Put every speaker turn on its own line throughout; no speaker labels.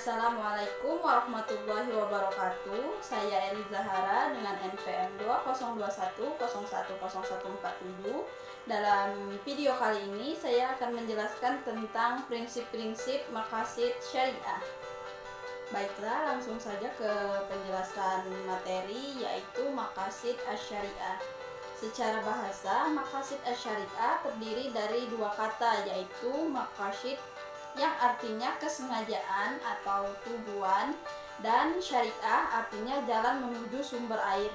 Assalamualaikum warahmatullahi wabarakatuh. Saya Eli Zahara dengan NPM 2021010147. Dalam video kali ini saya akan menjelaskan tentang prinsip-prinsip maqasid syariah. Baiklah, langsung saja ke penjelasan materi, yaitu maqasid asy-syariah. Secara bahasa, maqasid asy-syariah terdiri dari dua kata, yaitu maqasid yang artinya kesengajaan atau tujuan, dan syariah artinya jalan menuju sumber air.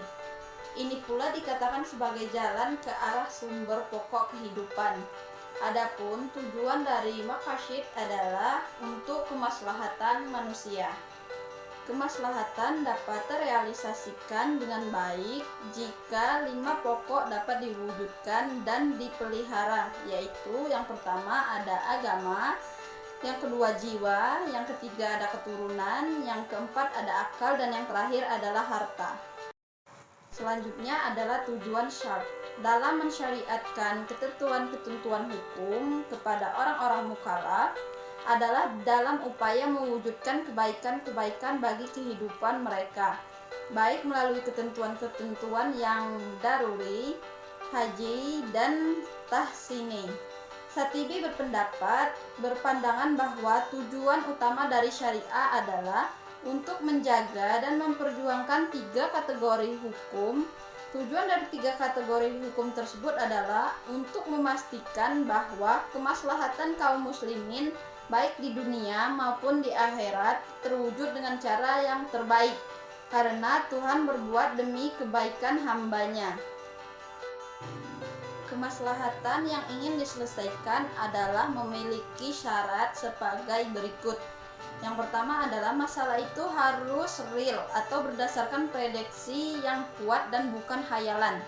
Ini pula dikatakan sebagai jalan ke arah sumber pokok kehidupan. Adapun tujuan dari maqasid adalah untuk kemaslahatan manusia. Kemaslahatan dapat terrealisasikan dengan baik jika 5 pokok dapat diwujudkan dan dipelihara, yaitu yang pertama ada agama, yang kedua jiwa, yang ketiga ada keturunan, yang keempat ada akal, dan yang terakhir adalah harta. Selanjutnya adalah tujuan syar'. Dalam mensyariatkan ketentuan-ketentuan hukum kepada orang-orang mukallaf adalah dalam upaya mewujudkan kebaikan-kebaikan bagi kehidupan mereka, baik melalui ketentuan-ketentuan yang daruri, haji, dan tahsini. Satibi berpandangan bahwa tujuan utama dari syariah adalah untuk menjaga dan memperjuangkan 3 kategori hukum. Tujuan dari 3 kategori hukum tersebut adalah untuk memastikan bahwa kemaslahatan kaum muslimin baik di dunia maupun di akhirat terwujud dengan cara yang terbaik, karena Tuhan berbuat demi kebaikan hambanya. Kemaslahatan yang ingin diselesaikan adalah memiliki syarat sebagai berikut. Yang pertama adalah masalah itu harus real atau berdasarkan prediksi yang kuat dan bukan khayalan.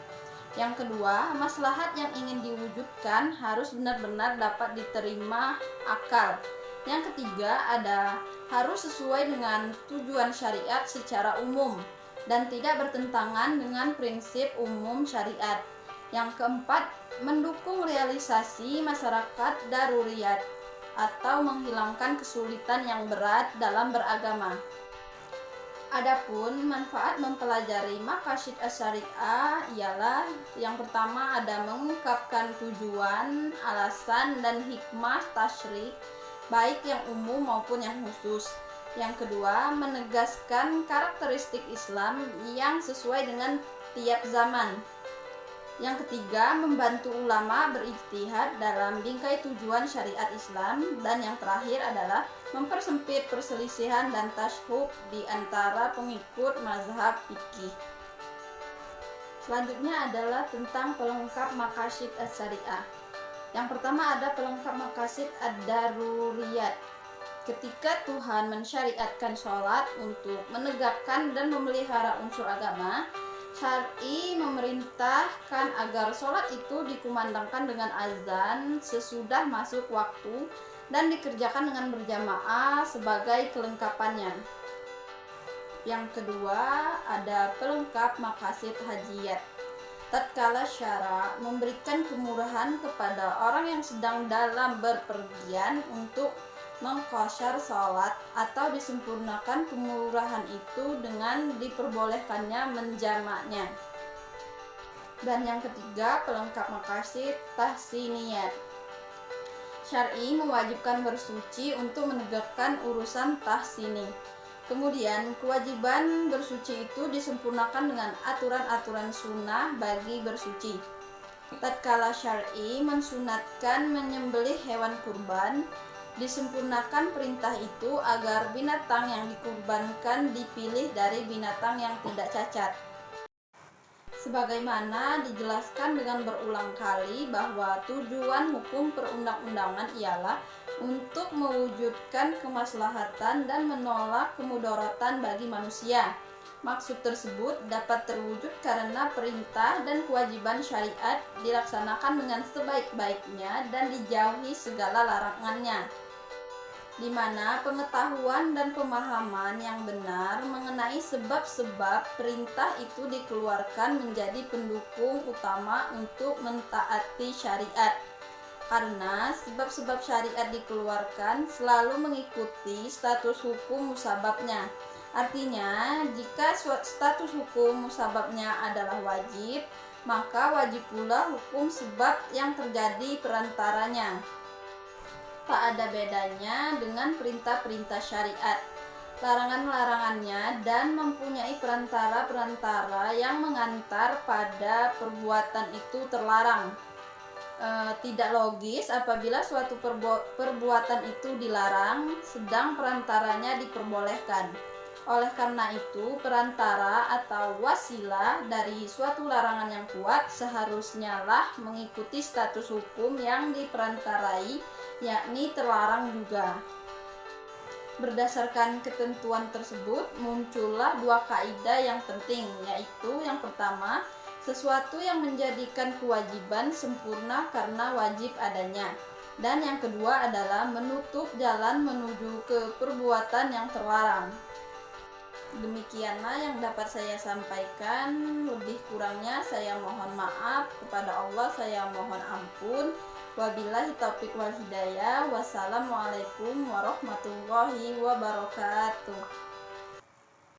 Yang kedua, maslahat yang ingin diwujudkan harus benar-benar dapat diterima akal. Yang ketiga harus sesuai dengan tujuan syariat secara umum dan tidak bertentangan dengan prinsip umum syariat. Yang keempat, mendukung realisasi masyarakat daruriyat atau menghilangkan kesulitan yang berat dalam beragama. Adapun manfaat mempelajari maqasid asy-syariah ialah yang pertama ada mengungkapkan tujuan, alasan, dan hikmah tasyri' baik yang umum maupun yang khusus. Yang kedua, menegaskan karakteristik Islam yang sesuai dengan tiap zaman. Yang ketiga, membantu ulama berijtihad dalam bingkai tujuan syariat Islam. Dan yang terakhir adalah mempersempit perselisihan dan tasyhub di antara pengikut mazhab fikih. Selanjutnya adalah tentang pelengkap maqasid asy-syariah. Yang pertama ada pelengkap maqasid ad-daruriyat. Ketika Tuhan mensyariatkan sholat untuk menegakkan dan memelihara unsur agama, syar'i memerintahkan agar sholat itu dikumandangkan dengan azan sesudah masuk waktu dan dikerjakan dengan berjamaah sebagai kelengkapannya. Yang kedua ada pelengkap maqasid hajiyat. Tatkala syara' memberikan kemurahan kepada orang yang sedang dalam berpergian untuk mengqashar sholat atau disempurnakan kemurahan itu dengan diperbolehkannya menjamaknya. Dan yang ketiga, pelengkap maqasid tahsiniyat. Syar'i mewajibkan bersuci untuk menegakkan urusan tahsini. Kemudian kewajiban bersuci itu disempurnakan dengan aturan-aturan sunnah bagi bersuci. Tatkala syar'i mensunatkan menyembelih hewan kurban, disempurnakan perintah itu agar binatang yang dikurbankan dipilih dari binatang yang tidak cacat. Sebagaimana dijelaskan dengan berulang kali bahwa tujuan hukum perundang-undangan ialah untuk mewujudkan kemaslahatan dan menolak kemudaratan bagi manusia. Maksud tersebut dapat terwujud karena perintah dan kewajiban syariat dilaksanakan dengan sebaik-baiknya dan dijauhi segala larangannya, di mana pengetahuan dan pemahaman yang benar mengenai sebab-sebab perintah itu dikeluarkan menjadi pendukung utama untuk mentaati syariat. karena sebab-sebab syariat dikeluarkan selalu mengikuti status hukum musababnya. Artinya, jika status hukum musababnya adalah wajib, maka wajib pula hukum sebab yang terjadi perantaranya. Tak ada bedanya dengan perintah-perintah syariat. Larangan-larangannya dan mempunyai perantara-perantara yang mengantar pada perbuatan itu terlarang. Tidak logis apabila suatu perbuatan itu dilarang, sedang perantaranya diperbolehkan. Oleh karena itu, perantara atau wasilah dari suatu larangan yang kuat seharusnya lah mengikuti status hukum yang diperantarai, yakni terlarang juga. Berdasarkan ketentuan tersebut, muncullah dua kaidah yang penting, yaitu yang pertama, sesuatu yang menjadikan kewajiban sempurna karena wajib adanya. Dan yang kedua adalah menutup jalan menuju ke perbuatan yang terlarang. Demikianlah yang dapat saya sampaikan. Lebih kurangnya saya mohon maaf, kepada Allah saya mohon ampun. Wabillahi taufiq wal hidayah. Wassalamualaikum warahmatullahi wabarakatuh.